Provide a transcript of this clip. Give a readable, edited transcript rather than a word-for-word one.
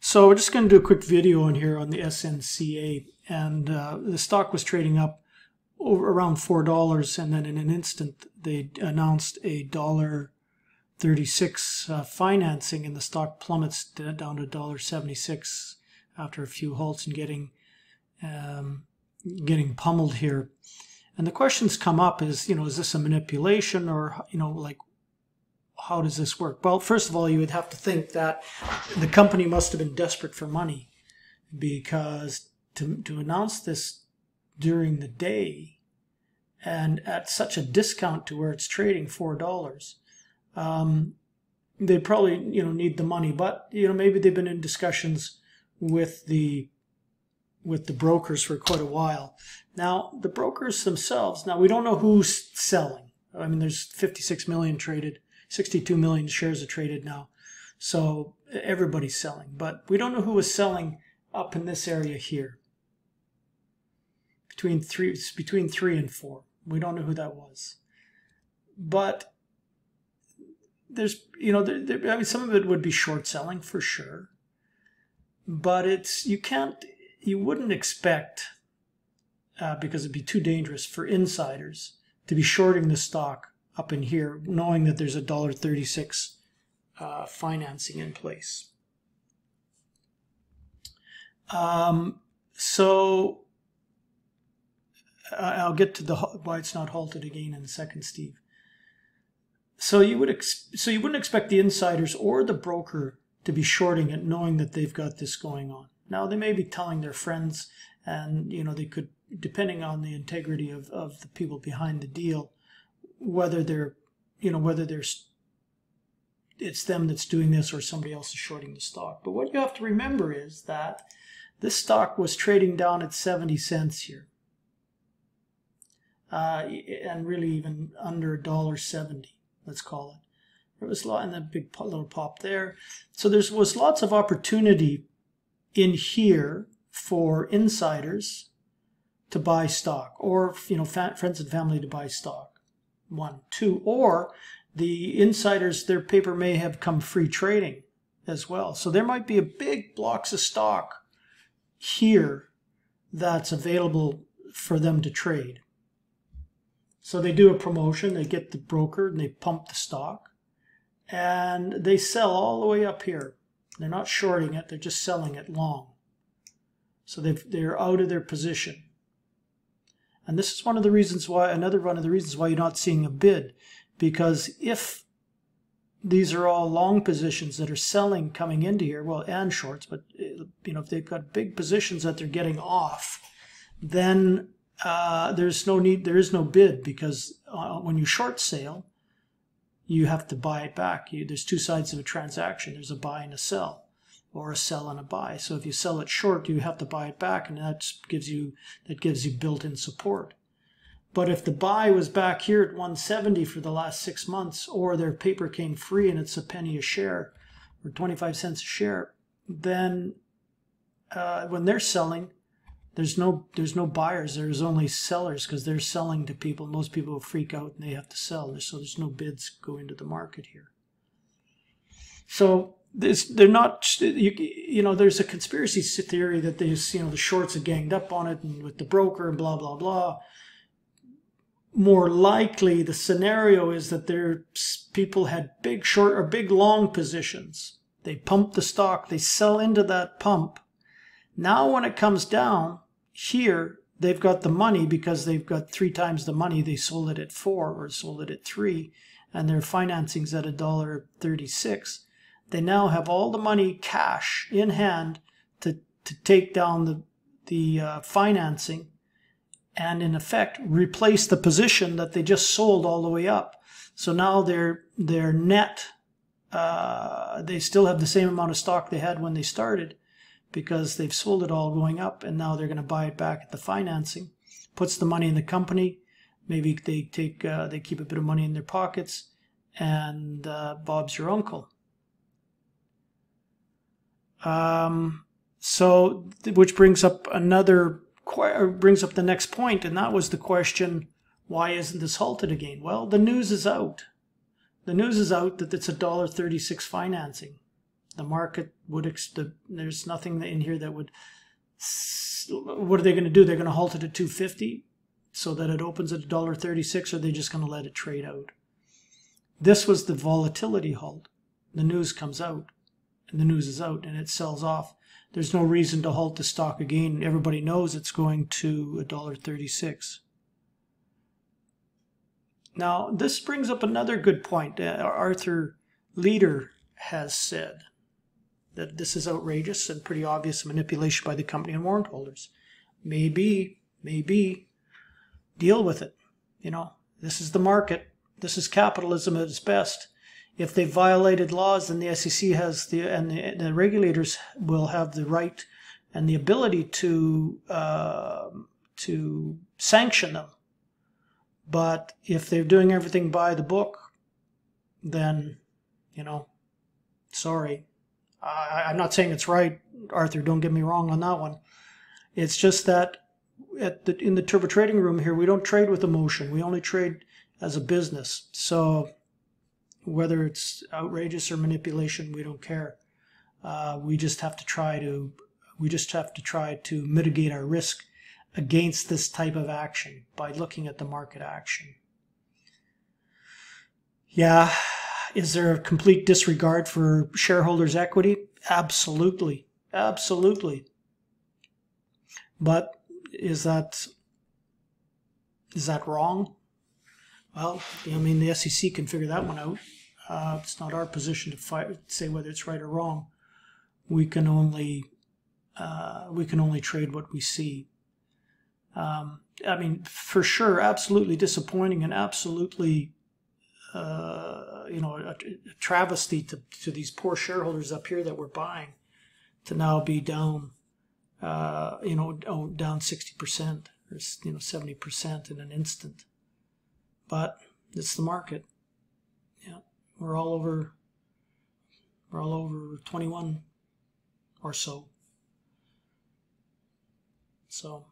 So we're just going to do a quick video on here on the SNCA, and the stock was trading up over around $4, and then in an instant they announced a $1.36 financing, and the stock plummets down to $1.76 after a few halts and getting pummeled here. And the questions come up is, is this a manipulation, or like, how does this work? Well, first of all, you would have to think that the company must have been desperate for money, because to announce this during the day and at such a discount to where it's trading $4, they probably need the money. But maybe they've been in discussions with the brokers for quite a while. Now, the brokers themselves, now we don't know who's selling. I mean, there's 56 million traded. 62 million shares are traded now. So everybody's selling. But we don't know who was selling up in this area here. Between 3 and 4. We don't know who that was. But there's, I mean, some of it would be short selling for sure. But you wouldn't expect, because it'd be too dangerous for insiders to be shorting the stock up in here, knowing that there's a $1.36 financing in place. So I'll get to why it's not halted again in a second, Steve. So you wouldn't expect the insiders or the broker to be shorting it, knowing that they've got this going on. Now, they may be telling their friends, and they could, depending on the integrity of the people behind the deal, whether it's them that's doing this or somebody else is shorting the stock. But what you have to remember is that this stock was trading down at 70 cents here, and really even under $1.70, let's call it. There was a lot in that big little pop there. So there was lots of opportunity in here for insiders to buy stock, or friends and family to buy stock. 1, 2, or the insiders, their paper may have come free trading as well. So there might be a big blocks of stock here that's available for them to trade. So they do a promotion, they get the broker, and they pump the stock, and they sell all the way up here. They're not shorting it, they're just selling it long. So they're out of their position. And this is another one of the reasons why you're not seeing a bid, because if these are all long positions that are selling coming into here, well, and shorts, but if they've got big positions that they're getting off, then there is no bid, because when you short sale, you have to buy it back. There's two sides of a transaction. There's a buy and a sell, or a sell and a buy. So if you sell it short, you have to buy it back, and that gives you built-in support. But if the buy was back here at 170 for the last 6 months, or their paper came free and it's a penny a share or 25 cents a share, then when they're selling, there's no buyers. There's only sellers, because they're selling to people. Most people will freak out and they have to sell. So there's no bids go into the market here. So they're not, there's a conspiracy theory that the shorts are ganged up on it, and with the broker and blah, blah, blah. More likely, the scenario is that people had big short or big long positions. They pump the stock, they sell into that pump. Now when it comes down here, they've got the money, because they've got 3 times the money. They sold it at 4 or sold it at 3, and their financing's at $1.36. They now have all the money cash in hand to take down the financing, and in effect replace the position that they just sold all the way up. So now their net, they still have the same amount of stock they had when they started, because they've sold it all going up, and now they're going to buy it back at the financing. Puts the money in the company. Maybe they keep a bit of money in their pockets, and Bob's your uncle. Which brings up the next point, and that was the question, why isn't this halted again? Well, the news is out. The news is out that it's a $1.36 financing. The market would, there's nothing in here that would, what are they going to do? They're going to halt it at 250 so that it opens at $1.36, or are they just going to let it trade out? This was the volatility halt. The news comes out, and the news is out, and it sells off. There's no reason to halt the stock again. Everybody knows it's going to $1.36. Now, this brings up another good point. Arthur Leader has said that this is outrageous and pretty obvious manipulation by the company and warrant holders. Maybe, deal with it. You know, this is the market. This is capitalism at its best. If they violated laws, then the SEC has the regulators will have the right and the ability to sanction them. But if they're doing everything by the book, then, you know, sorry. I'm not saying it's right, Arthur. Don't get me wrong on that one. It's just that in the turbo trading room here, we don't trade with emotion. We only trade as a business. So whether it's outrageous or manipulation, we don't care. We just have to try to mitigate our risk against this type of action by looking at the market action. Yeah, is there a complete disregard for shareholders' equity? Absolutely, absolutely. But is that wrong? Well, I mean, the SEC can figure that one out. It's not our position to say whether it's right or wrong. We can only trade what we see. I mean, for sure, absolutely disappointing and absolutely, a travesty to these poor shareholders up here that were buying, to now be down, down 60% or 70% in an instant. But it's the market. Yeah, we're all over 21 or so. So.